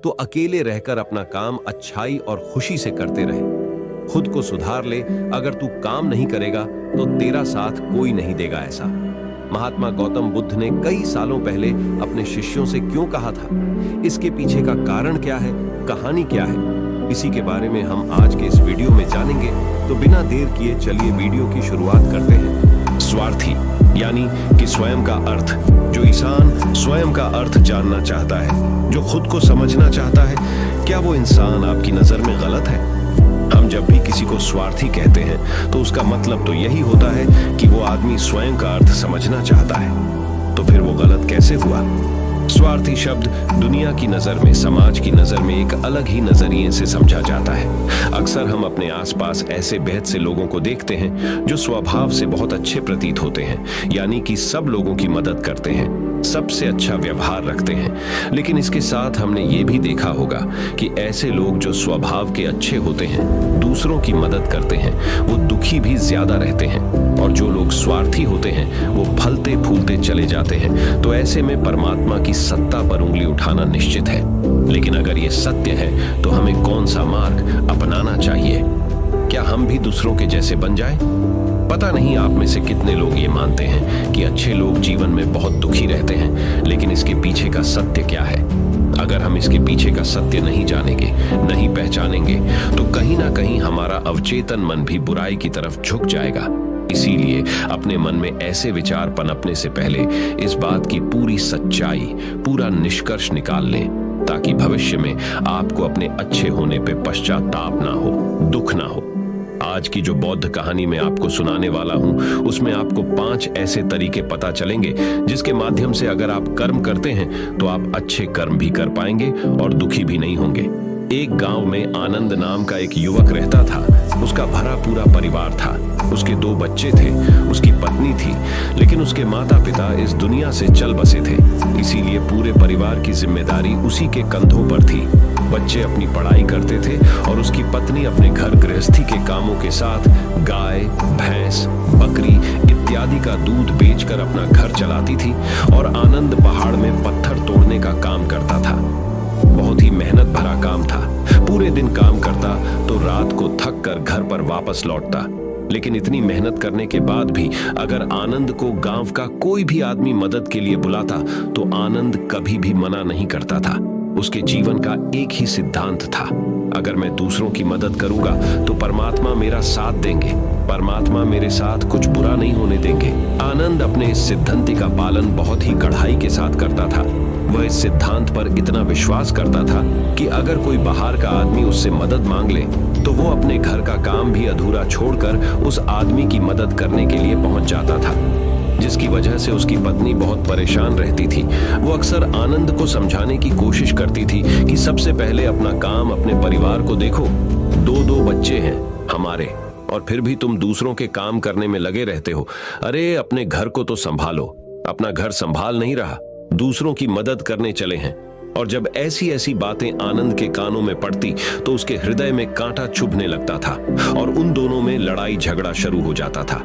तो अकेले रहकर अपना काम अच्छाई और खुशी से करते रहे। खुद को सुधार ले, अगर तू काम नहीं करेगा तो तेरा साथ कोई नहीं देगा। ऐसा महात्मा गौतम बुद्ध ने कई सालों पहले अपने शिष्यों से क्यों कहा था? इसके पीछे का कारण क्या है, कहानी क्या है, इसी के बारे में हम आज के इस वीडियो में जानेंगे। तो बिना देर किए चलिए वीडियो की शुरुआत करते हैं। स्वार्थी यानी कि स्वयं का अर्थ। जो इंसान स्वयं का अर्थ जानना चाहता है, जो खुद को समझना चाहता है, क्या वो इंसान आपकी नजर में गलत है? हम जब भी किसी को स्वार्थी कहते हैं तो उसका मतलब तो यही होता है कि वो आदमी स्वयं का अर्थ समझना चाहता है। तो फिर वो गलत कैसे हुआ? स्वार्थी शब्द दुनिया की नजर में, समाज की नजर में एक अलग ही नजरिए से समझा जाता है। अक्सर हम अपने आसपास ऐसे बेहद से लोगों को देखते हैं जो स्वभाव से बहुत अच्छे प्रतीत होते हैं, यानी कि सब लोगों की मदद करते हैं, सबसे अच्छा व्यवहार रखते हैं। लेकिन इसके साथ हमने ये भी देखा होगा कि ऐसे लोग जो स्वभाव के अच्छे होते हैं, दूसरों की मदद करते हैं, वो दुखी भी ज्यादा रहते हैं। और जो लोग स्वार्थी होते हैं वो फलते फूलते चले जाते हैं। तो ऐसे में परमात्मा की सत्ता पर उंगली उठाना निश्चित है। लेकिन अगर ये सत्य है तो हमें कौन सा मार्ग अपनाना चाहिए? क्या हम भी दूसरों के जैसे बन जाएं? पता नहीं आप में से कितने लोग ये मानते हैं कि अच्छे लोग जीवन में बहुत दुखी रहते हैं, लेकिन इसके पीछे का सत्य क्या है? अगर हम इसके पीछे का सत्य नहीं जानेंगे, नहीं पहचानेंगे, तो कहीं ना कहीं हमारा अवचेतन मन भी बुराई की तरफ झुक जाएगा। इसीलिए अपने मन में ऐसे विचार पनपने से पहले इस बात की पूरी सच्चाई, पूरा निष्कर्ष निकाल लें, ताकि भविष्य में आपको अपने अच्छे होने पे पश्चाताप ना हो, दुख ना हो। आज की जो बौद्ध कहानी मैं आपको सुनाने वाला हूं, उसमें आपको 5 ऐसे तरीके पता चलेंगे जिसके माध्यम से अगर आप कर्म करते हैं तो आप अच्छे कर्म भी कर पाएंगे और दुखी भी नहीं होंगे। एक गांव में आनंद नाम का एक युवक रहता था। उसका भरा पूरा परिवार था। उसके 2 बच्चे थे, उसकी पत्नी थी, लेकिन उसके माता पिता इस दुनिया से चल बसे थे। इसीलिए पूरे परिवार की जिम्मेदारी उसी के कंधों पर थी। बच्चे अपनी पढ़ाई करते थे और उसकी पत्नी अपने घर गृहस्थी के कामों के साथ गाय, भैंस, बकरी इत्यादि का दूध बेचकर अपना घर चलाती थी। और आनंद पहाड़ में पत्थर तोड़ने का काम करता था। बहुत ही मेहनत भरा काम था। पूरे दिन काम करता तो रात को थक कर घर पर वापस लौटता। लेकिन इतनी मेहनत करने के बाद भी अगर आनंद को गांव का कोई भी आदमी मदद के लिए बुलाता तो आनंद कभी भी मना नहीं करता था। उसके जीवन का एक ही सिद्धांत था, अगर मैं दूसरों की मदद करूंगा तो परमात्मा मेरा साथ देंगे, परमात्मा मेरे साथ कुछ बुरा नहीं होने देंगे। आनंद अपने इस सिद्धांत का पालन बहुत ही कड़ाई के साथ करता था। वह इस सिद्धांत पर इतना विश्वास करता था कि अगर कोई बाहर का आदमी उससे मदद मांग ले तो वो अपने घर का काम भी अधूरा छोड़कर उस आदमी की मदद करने के लिए पहुंच जाता था, जिसकी वजह से उसकी पत्नी बहुत परेशान रहती थी। वो अक्सर आनंद को समझाने की कोशिश करती थी कि सबसे पहले अपना काम, अपने परिवार को देखो। 2 बच्चे हैं हमारे और फिर भी तुम दूसरों के काम करने में लगे रहते हो। अरे अपने घर को तो संभालो। अपना घर संभाल नहीं रहा, दूसरों की मदद करने चले हैं। और जब ऐसी ऐसी बातें आनंद के कानों में पड़ती तो उसके हृदय में कांटा चुभने लगता था और उन दोनों में लड़ाई झगड़ा शुरू हो जाता था।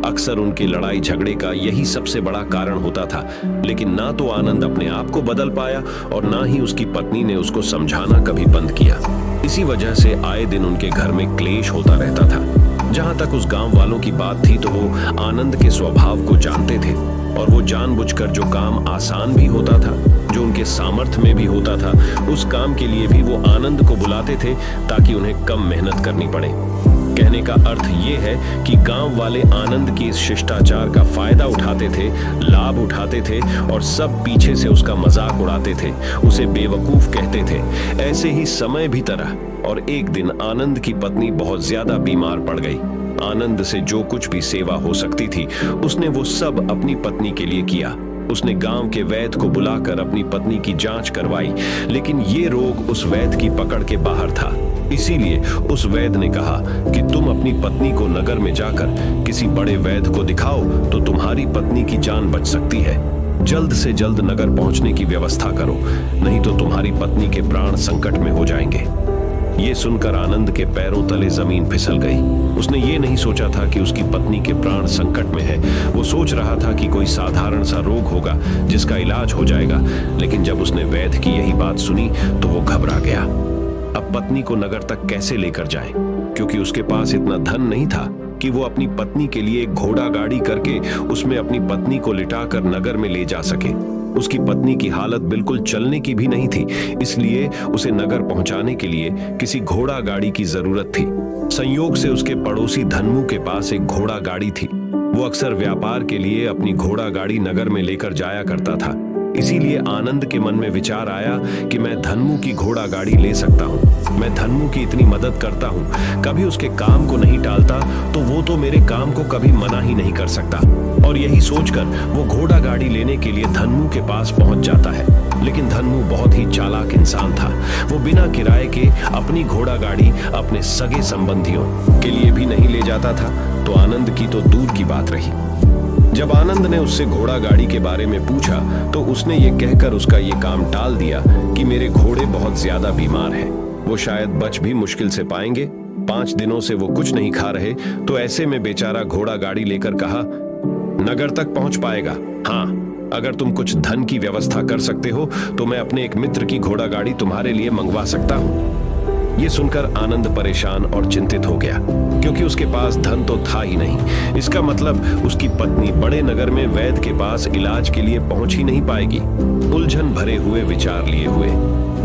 अक्सर उनकी लड़ाई झगड़े का यही सबसे बड़ा कारण होता था। लेकिन ना तो आनंद अपने आप को बदल पाया और ना ही उसकी पत्नी ने उसको समझाना कभी बंद किया। इसी वजह से आए दिन उनके घर में क्लेश होता रहता था। जहां तक उस गांव वालों की बात थी तो वो आनंद के स्वभाव को जानते थे और वो जानबूझकर जो काम आसान भी होता था, जो उनके सामर्थ्य में भी होता था, उस काम के लिए भी वो आनंद को बुलाते थे ताकि उन्हें कम मेहनत करनी पड़े। कहने का अर्थ ये है कि गांव वाले आनंद की इस शिष्टाचार का फायदा उठाते थे, लाभ उठाते थे और सब पीछे से उसका मजाक उड़ाते थे, उसे बेवकूफ कहते थे। ऐसे ही समय भी तरह और एक दिन आनंद की पत्नी बहुत ज्यादा बीमार पड़ गई। आनंद से जो कुछ भी सेवा हो सकती थी उसने वो सब अपनी पत्नी के लिए किया। उसने गांव के वैद्य को बुलाकर अपनी पत्नी की जांच करवाई, लेकिन ये रोग उस वैद्य की पकड़ के बाहर था। इसीलिए उस वैद्य ने कहा कि तुम अपनी पत्नी को नगर में जाकर किसी बड़े वैद्य को दिखाओ तो तुम्हारी पत्नी की जान बच सकती है। जल्द से जल्द नगर पहुंचने की व्यवस्था करो, नहीं तो तुम्हारी पत्नी के प्राण संकट में हो जाएंगे। ये सुनकर आनंद के पैरों तले जमीन फिसल गई। उसने ये नहीं सोचा था कि उसकी पत्नी के प्राण संकट में है। वो सोच रहा था कि कोई साधारण सा रोग होगा जिसका इलाज हो जाएगा, लेकिन जब उसने वैद्य की यही बात सुनी तो वो घबरा गया। अब पत्नी को नगर तक कैसे लेकर जाए, क्योंकि उसके पास इतना धन नहीं था कि वो अपनी पत्नी के लिए एक घोड़ा गाड़ी करके उसमें अपनी पत्नी को लिटाकर नगर में ले जा सके। उसकी पत्नी की हालत बिल्कुल चलने की भी नहीं थी, इसलिए उसे नगर पहुंचाने के लिए किसी घोड़ा गाड़ी की जरूरत थी। संयोग से उसके पड़ोसी धन्मू के पास एक घोड़ा गाड़ी थी। वो अक्सर व्यापार के लिए अपनी घोड़ा गाड़ी नगर में लेकर जाया करता था। इसीलिए आनंद के मन में विचार आया कि मैं धन्मू की घोड़ा गाड़ी ले सकता हूँ। मैं धन्मू की इतनी मदद करता हूँ, कभी उसके काम को नहीं टालता, तो वो तो मेरे काम को कभी मना ही नहीं कर सकता। और यही सोचकर वो घोड़ा गाड़ी लेने के लिए धन्मू के पास पहुंच जाता है। लेकिन धन्मू बहुत ही चालाक इंसान था। वो बिना किराए के अपनी घोड़ा गाड़ी अपने सगे संबंधियों के लिए भी नहीं ले जाता था, तो आनंद की तो दूर की बात रही। जब आनंद ने उससे घोड़ा गाड़ी के बारे में पूछा तो उसने ये कहकर उसका ये काम टाल दिया कि मेरे घोड़े बहुत ज्यादा बीमार हैं, वो शायद बच भी मुश्किल से पाएंगे। 5 दिनों से वो कुछ नहीं खा रहे, तो ऐसे में बेचारा घोड़ा गाड़ी लेकर कहा, नगर तक पहुंच पाएगा। हाँ, अगर तुम कुछ धन की व्यवस्था कर सकते हो तो मैं अपने एक मित्र की घोड़ा गाड़ी तुम्हारे लिए मंगवा सकता हूँ। ये सुनकर आनंद परेशान और चिंतित हो गया, क्योंकि उसके पास धन तो था ही नहीं। इसका मतलब उसकी पत्नी बड़े नगर में वैद्य के पास इलाज के लिए पहुंच ही नहीं पाएगी। उलझन भरे हुए विचार लिए हुए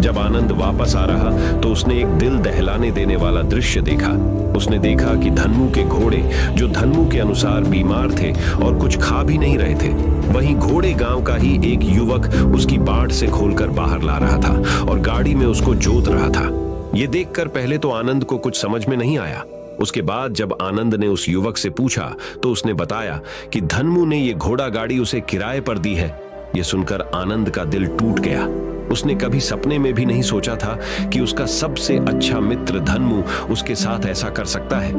जब आनंद वापस आ रहा तो उसने एक दिल दहलाने देने वाला दृश्य देखा। उसने देखा कि धन्मू के घोड़े, जो धन्मू के अनुसार बीमार थे और कुछ खा भी नहीं रहे थे, वहीं घोड़े गांव का ही एक युवक उसकी बाट से खोलकर बाहर ला रहा था और गाड़ी में उसको जोत रहा था। ये देखकर पहले तो आनंद को कुछ समझ में नहीं आया। उसके बाद जब आनंद ने उस युवक से पूछा तो उसने बताया कि धन्मू ने ये घोड़ा गाड़ी उसे किराए पर दी है। ये सुनकर आनंद का दिल टूट गया। उसने कभी सपने में भी नहीं सोचा था कि उसका सबसे अच्छा मित्र धन्मू उसके साथ ऐसा कर सकता है।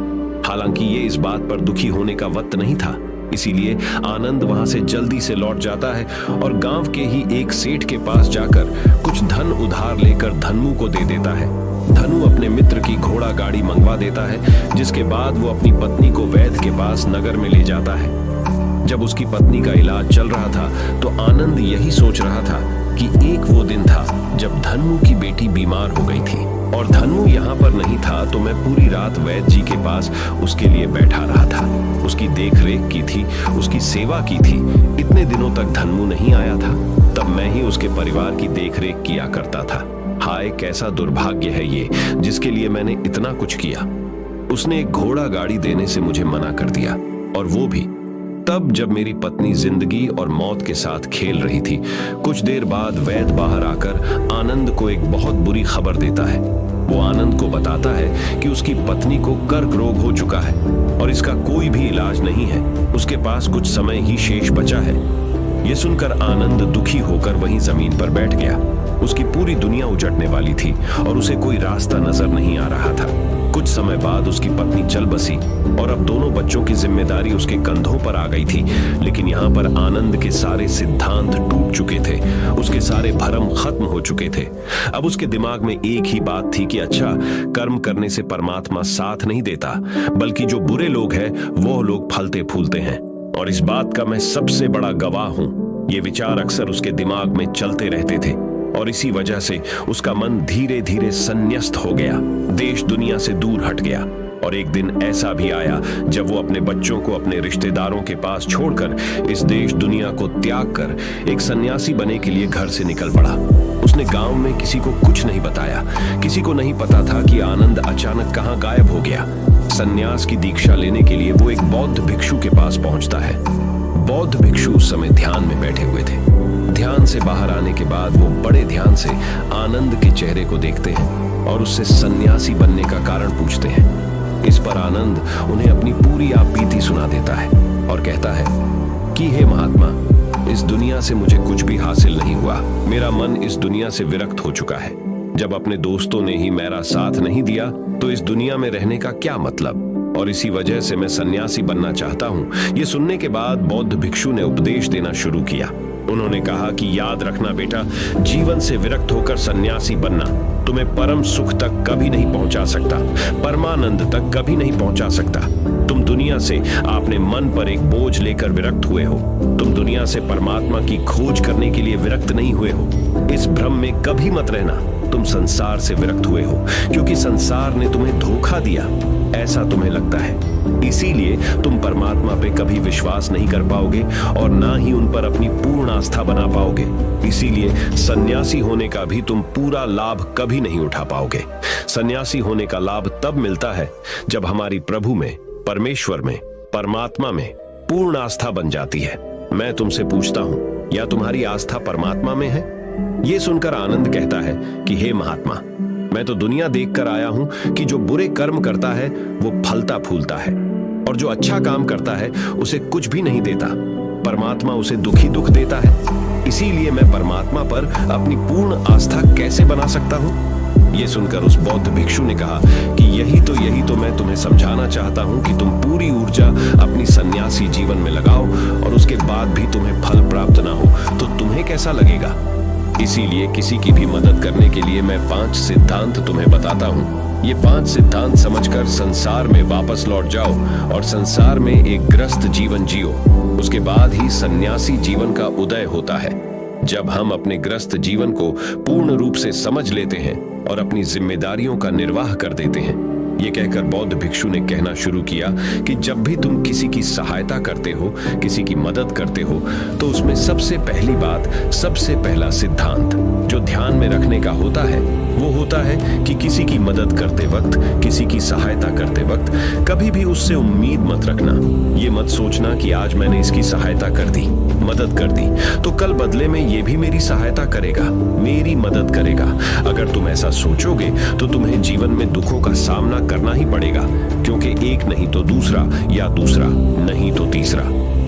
हालांकि ये इस बात पर दुखी होने का वक्त नहीं था, इसीलिए आनंद वहां से जल्दी से लौट जाता है और गांव के ही एक सेठ के पास जाकर कुछ धन उधार लेकर धन्मू को दे देता है। धनु अपने मित्र की घोड़ा गाड़ी मंगवा देता है, जिसके बाद वो अपनी पत्नी को वैद्य के पास नगर में ले जाता है। जब उसकी पत्नी का इलाज चल रहा था तो आनंद यही सोच रहा था कि एक वो दिन था जब धन्मू की बेटी बीमार हो गई थी और धन्मू यहाँ पर नहीं था, तो मैं पूरी रात वैद्य जी के पास उसके लिए बैठा रहा था। उसकी देख रेख की थी, उसकी सेवा की थी। इतने दिनों तक धन्मू नहीं आया था, तब मैं ही उसके परिवार की देख रेख किया करता था। हाय, कैसा दुर्भाग्य है ये, जिसके लिए मैंने इतना कुछ किया। उसने एक घोड़ा गाड़ी देने से मुझे मना कर दिया, और वो भी तब जब मेरी पत्नी जिंदगी और मौत के साथ खेल रही थी। कुछ देर बाद वैद्य बाहर आकर आनंद को एक बहुत बुरी खबर देता है। वो आनंद को बताता है कि उसकी पत्नी को कर्क रोग हो चुका है और इसका कोई भी इलाज नहीं है। उसके पास कुछ समय ही शेष बचा है। ये सुनकर आनंद दुखी होकर वहीं जमीन पर बैठ गया। उसकी पूरी दुनिया उजड़ने वाली थी और उसे कोई रास्ता नजर नहीं आ रहा था। कुछ समय बाद उसकी पत्नी चल बसी और अब दोनों बच्चों की जिम्मेदारी उसके कंधों पर आ गई थी। लेकिन यहाँ पर आनंद के सारे सिद्धांत टूट चुके थे, उसके सारे भरम खत्म हो चुके थे। अब उसके दिमाग में एक ही बात थी कि अच्छा, कर्म करने से परमात्मा साथ नहीं देता, बल्कि जो बुरे लोग हैं वो लोग फलते फूलते हैं, और इस बात का मैं सबसे बड़ा गवाह हूँ। ये विचार अक्सर उसके दिमाग में चलते रहते थे और इसी वजह से उसका मन धीरे धीरे संन्यस्त हो गया, देश दुनिया से दूर हट गया। और एक दिन ऐसा भी आया जब वो अपने बच्चों को अपने रिश्तेदारों के पास छोड़कर इस देश दुनिया को त्याग कर एक सन्यासी बने के लिए घर से निकल पड़ा। उसने गांव में किसी को कुछ नहीं बताया। किसी को नहीं पता था कि आनंद अचानक कहां गायब हो गया। सन्यास की दीक्षा लेने के लिए वो एक बौद्ध भिक्षु के पास पहुंचता है। बौद्ध भिक्षु उस समय ध्यान में बैठे हुए थे। ध्यान से बाहर आने के बाद वो बड़े ध्यान से आनंद के चेहरे को देखते हैं और उससे सन्यासी बनने का कारण पूछते हैं। इस पर आनंद उन्हें अपनी पूरी आपबीती सुना देता है और कहता है कि हे महात्मा, इस दुनिया से मुझे कुछ भी हासिल नहीं हुआ। मेरा मन इस दुनिया से विरक्त हो चुका है। जब अपने दोस्तों ने ही मेरा साथ नहीं दिया तो इस दुनिया में रहने का क्या मतलब, और इसी वजह से मैं सन्यासी बनना चाहता हूँ। ये सुनने के बाद बौद्ध भिक्षु ने उपदेश देना शुरू किया। उन्होंने कहा कि याद रखना बेटा, जीवन से विरक्त होकर सन्यासी बनना तुम्हें परम सुख तक कभी नहीं पहुंचा सकता, परमानंद तक कभी नहीं पहुंचा सकता। तुम दुनिया से आपने मन पर एक बोझ लेकर विरक्त हुए हो। तुम दुनिया से परमात्मा की खोज करने के लिए विरक्त नहीं हुए हो। इस भ्रम में कभी मत रहना तुम संसार से विरक्त हुए हो, क्योंकि संसार ने तुम्हें धोखा दिया, ऐसा तुम्हें लगता है। इसीलिए तुम परमात्मा पे कभी विश्वास नहीं कर पाओगे और ना ही उन पर अपनी पूर्ण आस्था बना पाओगे। इसीलिए सन्यासी होने का भी तुम पूरा लाभ कभी नहीं उठा पाओगे। सन्यासी होने का लाभ तब मिलता है जब हमारी प्रभु में, परमेश्वर में, परमात्मा में पूर्ण आस्था बन जाती है। मैं तुमसे पूछता हूं, या तुम्हारी आस्था परमात्मा में है? ये सुनकर आनंद कहता है कि हे महात्मा, मैं तो दुनिया देखकर आया हूं कि जो बुरे कर्म करता है वो फलता फूलता है, और जो अच्छा काम करता है उसे कुछ भी नहीं देता। परमात्मा उसे दुखी दुख देता है। इसीलिए मैं परमात्मा पर अपनी पूर्ण आस्था कैसे बना सकता हूं? ये सुनकर उस बौद्ध भिक्षु ने कहा कि यही तो मैं तुम्हें समझाना चाहता हूं कि तुम पूरी ऊर्जा अपनी सन्यासी जीवन में लगाओ और उसके बाद भी तुम्हें फल प्राप्त ना हो तो तुम्हें कैसा लगेगा। इसीलिए किसी की भी मदद करने के लिए मैं 5 सिद्धांत तुम्हें बताता हूँ। ये 5 सिद्धांत समझकर संसार में वापस लौट जाओ और संसार में एक ग्रस्त जीवन जियो। उसके बाद ही सन्यासी जीवन का उदय होता है। जब हम अपने ग्रस्त जीवन को पूर्ण रूप से समझ लेते हैं और अपनी जिम्मेदारियों का निर्वाह कर देते हैं। ये कहकर बौद्ध भिक्षु ने कहना शुरू किया कि जब भी तुम किसी की सहायता करते हो, किसी की मदद करते हो, तो उसमें सबसे पहली बात, सबसे पहला सिद्धांत जो ध्यान में रखने का होता है वो होता है कि किसी की मदद करते वक्त, किसी की सहायता करते वक्त कभी भी उससे उम्मीद मत रखना। ये मत सोचना कि आज मैंने इसकी सहायता कर दी, मदद कर दी, तो कल बदले में ये भी मेरी सहायता करेगा, मेरी मदद करेगा। अगर तुम ऐसा सोचोगे तो तुम्हें जीवन में दुखों का सामना करना ही पड़ेगा, क्योंकि एक नहीं तो दूसरा, या दूसरा नहीं तो तीसरा,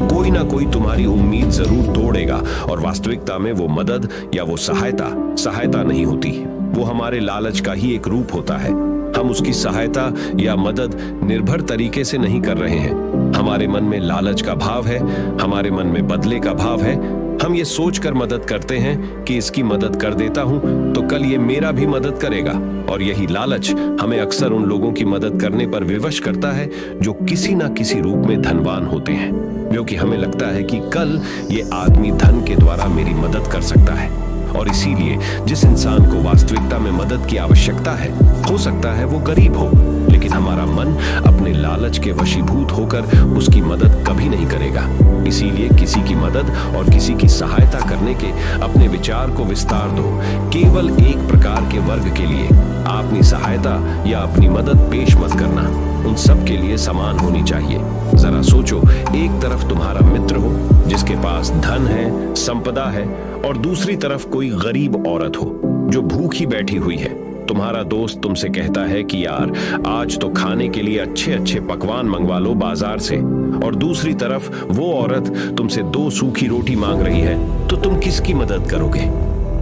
कोई ना कोई तुम्हारी उम्मीद जरूर तोड़ेगा। और वास्तविकता में वो मदद या वो सहायता नहीं होती, वो हमारे लालच का ही एक रूप होता है। हम उसकी सहायता या मदद निर्भर तरीके से नहीं कर रहे हैं। हमारे मन में लालच का भाव है, हमारे मन में बदले का भाव है। हम ये सोचकर मदद करते हैं कि इसकी मदद कर देता हूं तो कल ये मेरा भी मदद करेगा, और यही लालच हमें अक्सर उन लोगों की मदद करने पर विवश करता है जो किसी ना किसी रूप में धनवान होते हैं, क्योंकि हमें लगता है कि कल ये आदमी धन के द्वारा मेरी मदद कर सकता है। और इसीलिए जिस इंसान को वास्तविकता में मदद की आवश्यकता है, हो सकता है वो गरीब हो, लेकिन हमारा मन अपने लालच के वशीभूत होकर उसकी मदद कभी नहीं करेगा। इसीलिए किसी की मदद और किसी की सहायता करने के अपने विचार को विस्तार दो। केवल एक प्रकार के वर्ग के लिए अपनी सहायता या अपनी मदद पेश मत करना, उन सब के लिए समान होनी चाहिए। जरा सोचो, एक तरफ तुम्हारा मित्र हो जिसके पास धन है, संपदा है, और दूसरी तरफ कोई गरीब औरत हो जो भूखी बैठी हुई है। तुम्हारा दोस्त तुमसे कहता है कि यार आज तो खाने के लिए अच्छे अच्छे पकवान मंगवा लो बाजार से, और दूसरी तरफ वो औरत तुमसे 2 सूखी रोटी मांग रही है, तो तुम किसकी मदद करोगे?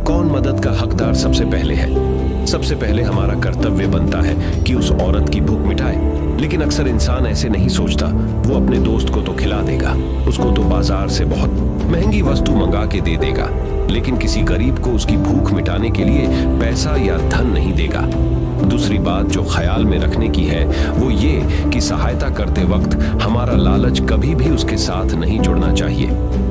कौन मदद का हकदार सबसे पहले है? सबसे पहले हमारा कर्तव्य बनता है कि उस औरत की भूख मिटाए, लेकिन अक्सर इंसान ऐसे नहीं सोचता। वो अपने दोस्त को तो खिला देगा, उसको तो बाजार से बहुत महंगी वस्तु मंगा के दे देगा, लेकिन किसी गरीब को उसकी भूख मिटाने के लिए पैसा या धन नहीं देगा। दूसरी बात जो ख्याल में रखने की है वो ये कि सहायता करते वक्त हमारा लालच कभी भी उसके साथ नहीं जुड़ना चाहिए।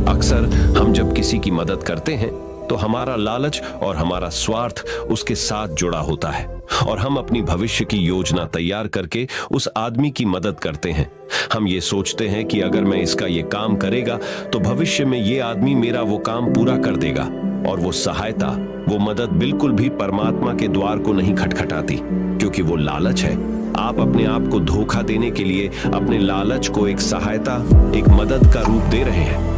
अक्सर हम जब किसी की मदद करते हैं तो हमारा लालच और हमारा स्वार्थ उसके साथ जुड़ा होता है, और हम अपनी भविष्य की योजना तैयार करके उस आदमी की मदद करते हैं। हम ये सोचते हैं कि अगर मैं इसका ये काम करेगा तो भविष्य में ये आदमी मेरा वो काम पूरा कर देगा, और वो सहायता, वो मदद बिल्कुल भी परमात्मा के द्वार को नहीं खटखटाती, क्योंकि वो लालच है। आप अपने आप को धोखा देने के लिए अपने लालच को एक सहायता, एक मदद का रूप दे रहे हैं।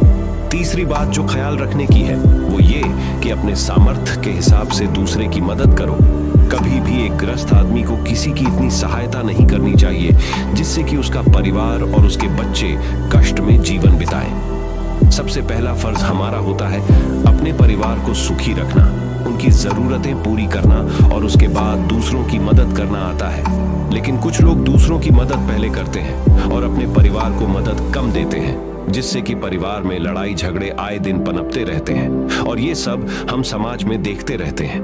तीसरी बात जो ख्याल रखने की है वो ये कि अपने सामर्थ्य के हिसाब से दूसरे की मदद करो। कभी भी एक ग्रस्त आदमी को किसी की इतनी सहायता नहीं करनी चाहिए जिससे कि उसका परिवार और उसके बच्चे कष्ट में जीवन बिताएं। सबसे पहला फर्ज हमारा होता है अपने परिवार को सुखी रखना, उनकी जरूरतें पूरी करना, और उसके बाद दूसरों की मदद करना आता है। लेकिन कुछ लोग दूसरों की मदद पहले करते हैं और अपने परिवार को मदद कम देते हैं, जिससे कि परिवार में लड़ाई झगड़े आए दिन पनपते रहते हैं, और ये सब हम समाज में देखते रहते हैं।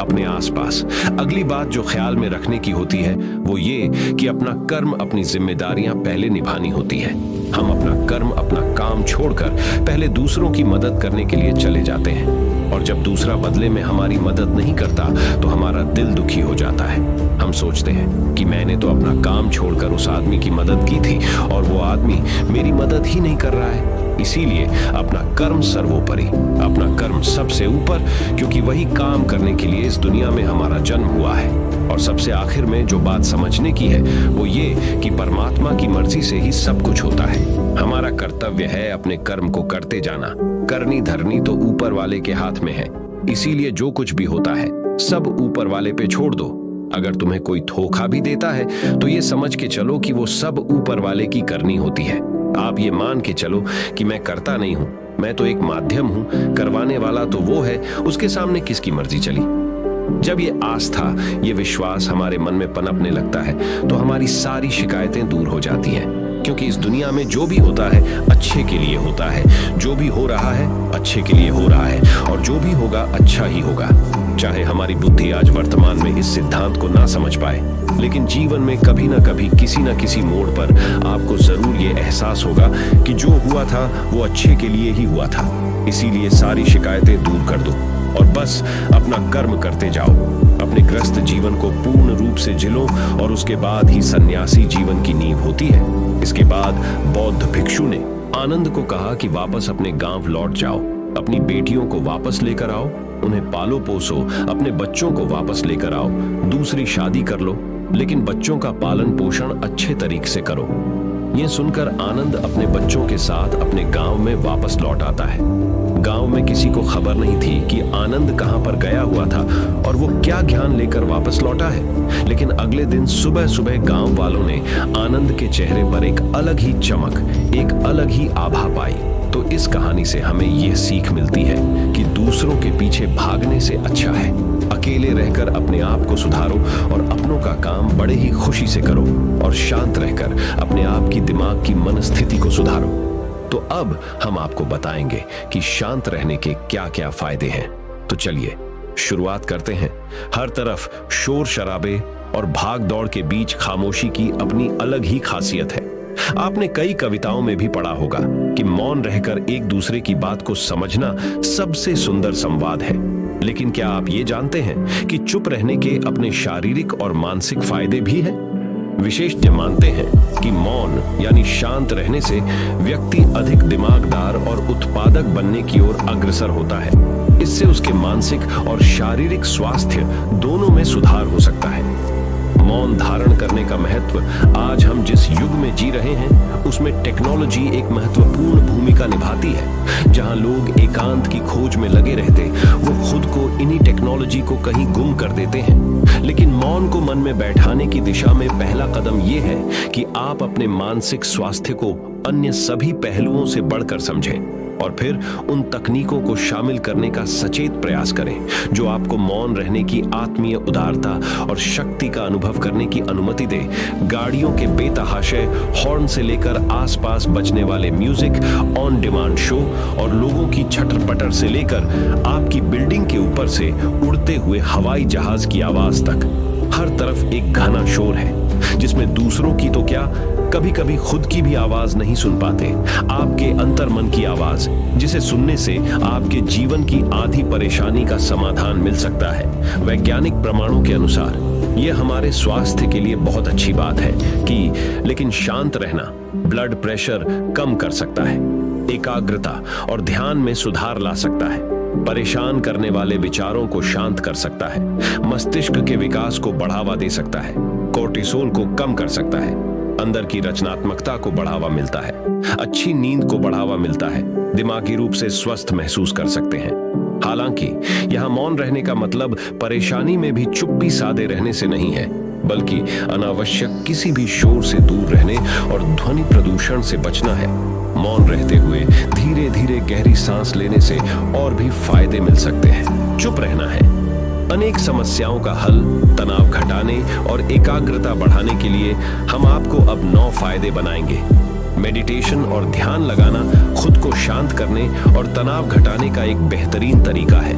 अपने आसपास। अगली बात जो ख्याल में रखने की होती है वो ये कि अपना कर्म, अपनी जिम्मेदारियां पहले निभानी होती है। हम अपना कर्म, अपना काम छोड़कर पहले दूसरों की मदद करने के लिए चले जाते हैं, और जब दूसरा बदले में हमारी मदद नहीं करता तो हमारा दिल दुखी हो जाता है। हम सोचते हैं कि मैंने तो अपना काम छोड़कर उस आदमी की मदद की थी और वो आदमी मेरी मदद ही नहीं कर रहा है। इसीलिए अपना कर्म सर्वोपरि, अपना कर्म सबसे ऊपर, क्योंकि वही काम करने के लिए इस दुनिया में हमारा जन्म हुआ है। और सबसे आखिर में जो बात समझने की है वो ये कि परमात्मा की मर्जी से ही सब कुछ होता है। हमारा कर्तव्य है अपने कर्म को करते जाना। करनी धरनी तो ऊपर वाले के हाथ में है, इसीलिए जो कुछ भी होता है सब ऊपर वाले पे छोड़ दो। अगर तुम्हें कोई धोखा भी देता है तो ये समझ के चलो कि वो सब ऊपर वाले की करनी होती है। आप ये मान के चलो कि मैं करता नहीं हूं, मैं तो एक माध्यम हूं, करवाने वाला तो वो है, उसके सामने किसकी मर्जी चली। जब ये आस्था, ये विश्वास हमारे मन में पनपने लगता है तो हमारी सारी शिकायतें दूर हो जाती हैं, क्योंकि इस दुनिया में जो भी होता है अच्छे के लिए होता है, जो भी हो रहा है अच्छे के लिए हो रहा है, और जो भी होगा अच्छा ही होगा। चाहे हमारी बुद्धि आज वर्तमान में इस सिद्धांत को ना समझ पाए, लेकिन जीवन में कभी ना कभी किसी ना किसी मोड़ पर आपको जरूर ये एहसास होगा कि जो हुआ था वो अच्छे के लिए ही हुआ था। इसीलिए सारी शिकायतें दूर कर दो और बस अपना कर्म करते जाओ। अपने ग्रस्त जीवन को पूर्ण रूप से जिलो, और उसके बाद ही सन्यासी जीवन की नींव होती है। इसके बाद बौद्ध भिक्षु ने आनंद को कहा कि वापस अपने गांव लौट जाओ, अपनी बेटियों को वापस लेकर आओ, उन्हें पालो पोसो, अपने बच्चों को वापस लेकर आओ, दूसरी शादी कर लो, लेकिन बच्चों का पालन पोषण अच्छे तरीके से करो। ये सुनकर आनंद अपने बच्चों के साथ अपने गांव में वापस लौट आता है। गांव में किसी को खबर नहीं थी कि आनंद कहां पर गया हुआ था और वो क्या ज्ञान लेकर वापस लौटा है। लेकिन अगले दिन सुबह सुबह गांव वालों ने आनंद के चेहरे पर एक अलग ही चमक, एक अलग ही आभा पाई। तो इस कहानी से हमें यह सीख मिलती है कि दूसरों के पीछे भागने से अच्छा है अकेले रहकर अपने आप को सुधारो और अपनों का काम बड़े ही खुशी से करो, और शांत रहकर अपने आप की दिमाग की मनस्थिति को सुधारो। तो अब हम आपको बताएंगे कि शांत रहने के क्या क्या फायदे हैं। तो चलिए शुरुआत करते हैं। हर तरफ शोर शराबे और भाग दौड़ के बीच खामोशी की अपनी अलग ही खासियत है। आपने कई कविताओं में भी पढ़ा होगा कि मौन रहकर एक दूसरे की बात को समझना सबसे सुंदर संवाद है। लेकिन क्या आप ये जानते हैं कि चुप रहने के अपने शारीरिक और मानसिक फायदे भी हैं? विशेषज्ञ मानते हैं कि मौन यानी शांत रहने से व्यक्ति अधिक दिमागदार और उत्पादक बनने की ओर अग्रसर होता है। इससे उसके मानसिक और शारीरिक स्वास्थ्य दोनों में सुधार हो सकता है। मौन धारण करने का महत्व आज हम जिस युग में जी रहे हैं उसमें टेक्नोलॉजी एक महत्वपूर्ण भूमिका निभाती है। जहां लोग एकांत की खोज में लगे रहते, वो खुद को इन्हीं टेक्नोलॉजी को कहीं गुम कर देते हैं। लेकिन मौन को मन में बैठाने की दिशा में पहला कदम ये है कि आप अपने मानसिक स्वास्थ्य को अन्य सभी पहलुओं से बढ़कर समझें और फिर उन तकनीकों को शामिल करने का सचेत प्रयास करें जो आपको मौन रहने की आत्मीय उदारता और शक्ति का अनुभव करने की अनुमति दे। गाड़ियों के बेतहाशे हॉर्न से लेकर आसपास बजने वाले म्यूजिक, ऑन डिमांड शो और लोगों की छटर पटर से लेकर आपकी बिल्डिंग के ऊपर से उड़ते हुए हवाई जहाज की आवाज तक, हर तरफ एक घना शोर है जिसमें दूसरों की तो क्या, कभी कभी खुद की भी आवाज नहीं सुन पाते। आपके अंतर्मन की आवाज, जिसे सुनने से आपके जीवन की आधी परेशानी का समाधान मिल सकता है। वैज्ञानिक प्रमाणों के अनुसार यह हमारे स्वास्थ्य के लिए बहुत अच्छी बात है लेकिन शांत रहना ब्लड प्रेशर कम कर सकता है, एकाग्रता और ध्यान में सुधार ला सकता है, परेशान करने वाले विचारों को शांत कर सकता है, मस्तिष्क के विकास को बढ़ावा दे सकता है, कोर्टिसोल को कम कर सकता है, अंदर की रचनात्मकता को बढ़ावा मिलता है, अच्छी नींद को बढ़ावा मिलता है, दिमागी रूप से स्वस्थ महसूस कर सकते हैं। हालांकि यहाँ मौन रहने का मतलब परेशानी में भी चुप्पी साधे रहने से नहीं है, बल्कि अनावश्यक किसी भी शोर से दूर रहने और ध्वनि प्रदूषण से बचना है। मौन रहते हुए धीरे धीरे गहरी सांस लेने से और भी फायदे मिल सकते हैं। चुप रहना है अनेक समस्याओं का हल, तनाव घटाने और एकाग्रता बढ़ाने के लिए हम आपको अब 9 फायदे बनाएंगे। मेडिटेशन और ध्यान लगाना खुद को शांत करने और तनाव घटाने का एक बेहतरीन तरीका है।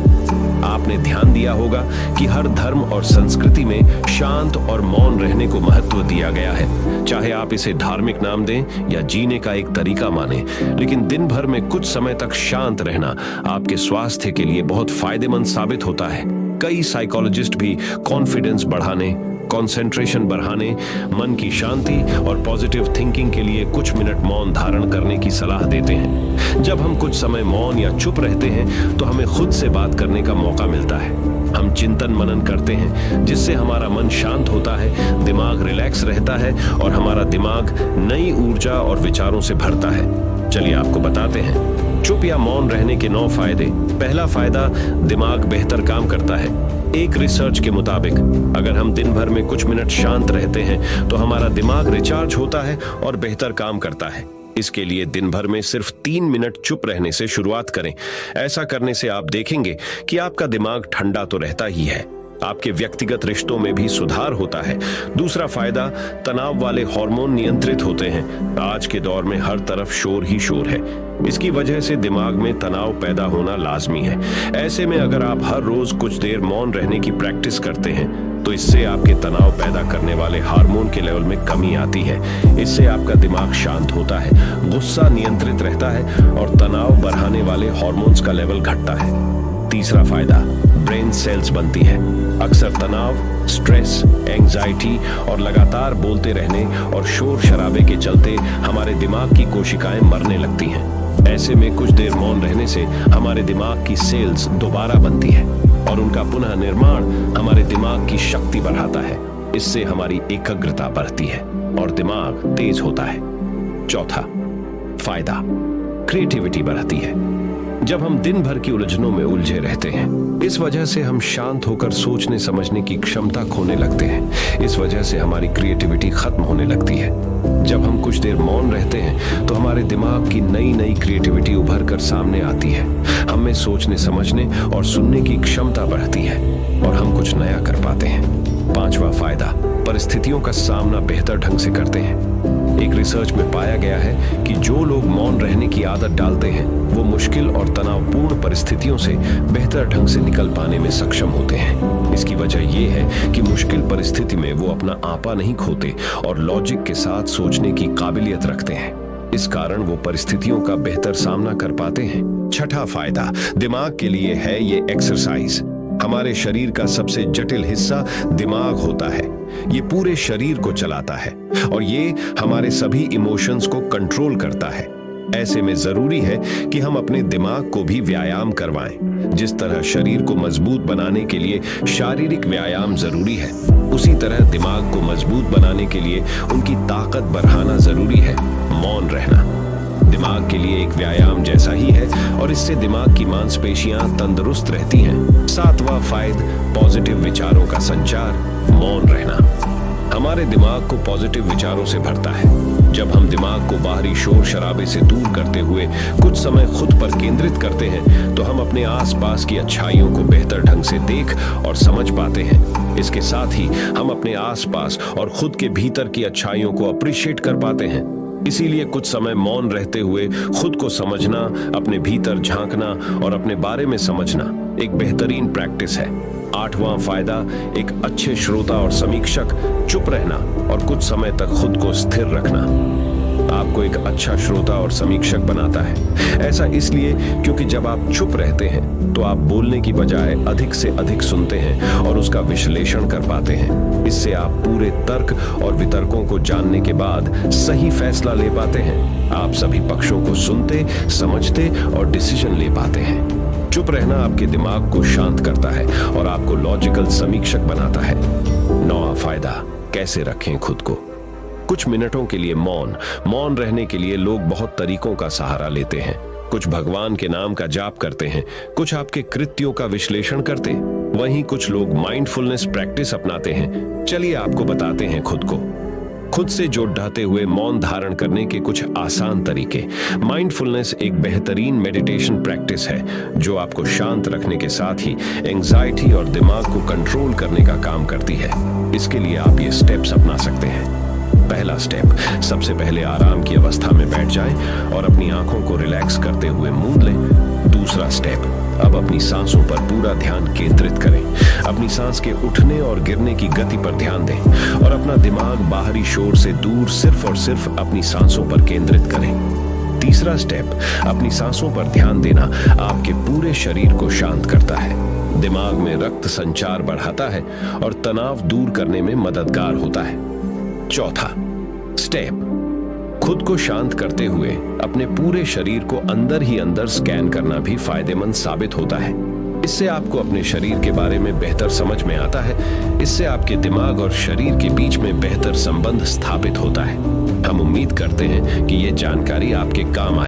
आपने ध्यान दिया होगा कि हर धर्म और संस्कृति में शांत और मौन रहने को महत्व दिया गया है। चाहे आप इसे धार्मिक नाम दें या जीने का एक तरीका माने, लेकिन दिन भर में कुछ समय तक शांत रहना आपके स्वास्थ्य के लिए बहुत फायदेमंद साबित होता है। कई साइकोलॉजिस्ट भी कॉन्फिडेंस बढ़ाने, कंसंट्रेशन बढ़ाने, मन की शांति और पॉजिटिव थिंकिंग के लिए कुछ मिनट मौन धारण करने की सलाह देते हैं। जब हम कुछ समय मौन या चुप रहते हैं तो हमें खुद से बात करने का मौका मिलता है। हम चिंतन मनन करते हैं, जिससे हमारा मन शांत होता है, दिमाग रिलैक्स रहता है और हमारा दिमाग नई ऊर्जा और विचारों से भरता है। चलिए आपको बताते हैं चुप या मौन रहने के 9 फायदे। पहला फायदा, दिमाग बेहतर काम करता है। एक रिसर्च के मुताबिक अगर हम दिन भर में कुछ मिनट शांत रहते हैं तो हमारा दिमाग रिचार्ज होता है और बेहतर काम करता है। इसके लिए दिन भर में सिर्फ 3 मिनट चुप रहने से शुरुआत करें। ऐसा करने से आप देखेंगे कि आपका दिमाग ठंडा तो रहता ही है, आपके व्यक्तिगत रिश्तों में भी सुधार होता है। दूसरा फायदा, तनाव वाले हार्मोन नियंत्रित होते हैं। आज के दौर में हर तरफ शोर ही शोर है। इसकी वजह से दिमाग में तनाव पैदा होना लाजमी है। ऐसे में अगर आप हर रोज कुछ देर मौन रहने की प्रैक्टिस करते हैं तो इससे आपके तनाव पैदा करने वाले हार्मोन के लेवल में कमी आती है। इससे आपका दिमाग शांत होता है, गुस्सा नियंत्रित रहता है और तनाव बढ़ाने वाले हार्मोन्स का लेवल घटता है। तीसरा फायदा, ब्रेन सेल्स बनती है। अक्सर तनाव, स्ट्रेस, एंजाइटी और लगातार बोलते रहने और शोर शराबे के चलते हमारे दिमाग की कोशिकाएं मरने लगती हैं। ऐसे में कुछ देर मौन रहने से हमारे दिमाग की सेल्स दोबारा बनती है और उनका पुनः निर्माण हमारे दिमाग की शक्ति बढ़ाता है। इससे हमारी एकाग्रता बढ़ती है और दिमाग तेज होता है। चौथा फायदा, क्रिएटिविटी बढ़ती है। जब हम दिन भर की उलझनों में उलझे रहते हैं, इस वजह से हम शांत होकर सोचने समझने की क्षमता खोने लगते हैं। इस वजह से हमारी क्रिएटिविटी खत्म होने लगती है। जब हम कुछ देर मौन रहते हैं तो हमारे दिमाग की नई नई क्रिएटिविटी उभर कर सामने आती है। हमें सोचने समझने और सुनने की क्षमता बढ़ती है और हम कुछ नया कर पाते हैं। पांचवा फायदा, परिस्थितियों का सामना बेहतर ढंग से करते हैं। एक रिसर्च में पाया गया है कि जो लोग मौन रहने की आदत डालते हैं वो मुश्किल और तनावपूर्ण परिस्थितियों से बेहतर ढंग से निकल पाने में सक्षम होते हैं। इसकी वजह ये है कि मुश्किल परिस्थिति में वो अपना आपा नहीं खोते और लॉजिक के साथ सोचने की काबिलियत रखते हैं। इस कारण वो परिस्थितियों का बेहतर सामना कर पाते हैं। छठा फायदा, दिमाग के लिए है ये एक्सरसाइज। हमारे शरीर का सबसे जटिल हिस्सा दिमाग होता है। ये पूरे शरीर को चलाता है और ये हमारे सभी इमोशंस को कंट्रोल करता है। ऐसे में जरूरी है कि हम अपने दिमाग को भी व्यायाम करवाएं। जिस तरह शरीर को मजबूत बनाने के लिए शारीरिक व्यायाम जरूरी है, उसी तरह दिमाग को मजबूत बनाने के लिए उनकी ताकत बढ़ाना जरूरी है। मौन रहना दिमाग के लिए एक व्यायाम जैसा ही है और इससे दिमाग की मांसपेशियां तंदुरुस्त रहती हैं। सातवां फायदा, पॉजिटिव विचारों का संचार। मौन रहना हमारे दिमाग को पॉजिटिव विचारों से भरता है। जब हम दिमाग को बाहरी शोर शराबे से दूर करते हुए कुछ समय खुद पर केंद्रित करते हैं तो हम अपने आसपास की अच्छाइयों को बेहतर ढंग से देख और समझ पाते हैं। इसके साथ ही हम अपने आसपास और खुद के भीतर की अच्छाइयों को अप्रिशिएट कर पाते हैं। इसीलिए कुछ समय मौन रहते हुए खुद को समझना, अपने भीतर झांकना और अपने बारे में समझना एक बेहतरीन प्रैक्टिस है। आठवां फायदा, एक अच्छे श्रोता और समीक्षक। चुप रहना और कुछ समय तक खुद को स्थिर रखना आपको एक अच्छा श्रोता और समीक्षक बनाता है। ऐसा इसलिए क्योंकि जब आप चुप रहते हैं तो आप बोलने की बजाय अधिक से अधिक सुनते हैं और उसका विश्लेषण कर पाते हैं। इससे आप पूरे तर्क और वितर्कों को जानने के बाद सही फैसला ले पाते हैं। आप सभी पक्षों को सुनते, समझते और डिसीजन ले पाते हैं। चुप रहना आपके दिमाग को शांत करता है और आपको लॉजिकल समीक्षक बनाता है। नौवां फायदा, कैसे रखें खुद को। कुछ मिनटों के लिए मौन रहने के लिए लोग बहुत तरीकों का सहारा लेते हैं। कुछ भगवान के नाम का जाप करते हैं, कुछ आपके कृत्यों का विश्लेषण करते, वहीं कुछ लोग माइंडफुलनेस प्रैक्टिस अपनाते हैं। चलिए आपको बताते हैं खुद से जोड़ते हुए मौन धारण करने के कुछ आसान तरीके। माइंडफुलनेस एक बेहतरीन मेडिटेशन प्रैक्टिस है जो आपको शांत रखने के साथ ही एंजाइटी और दिमाग को कंट्रोल करने का काम करती है। इसके लिए आप ये स्टेप्स अपना सकते हैं। पहला स्टेप, सबसे पहले आराम की अवस्था में बैठ जाएं और अपनी आंखों को रिलैक्स करते हुए मूंद लें। दूसरा स्टेप, अब अपनी सांसों पर पूरा ध्यान केंद्रित करें। अपनी सांस के उठने और गिरने की गति पर ध्यान दें और अपना दिमाग बाहरी शोर से दूर सिर्फ और सिर्फ अपनी सांसों पर केंद्रित करें। तीसरा स्टेप, अपनी सांसों पर ध्यान देना आपके पूरे शरीर को शांत करता है, दिमाग में रक्त संचार बढ़ाता है और तनाव दूर करने में मददगार होता है। चौथा स्टेप, खुद को शांत करते हुए अपने पूरे शरीर को अंदर ही अंदर स्कैन करना भी फायदेमंद साबित होता है। इससे आपको अपने शरीर के बारे में बेहतर समझ में आता है। इससे आपके दिमाग और शरीर के बीच में बेहतर संबंध स्थापित होता है। हम उम्मीद करते हैं कि ये जानकारी आपके काम आए।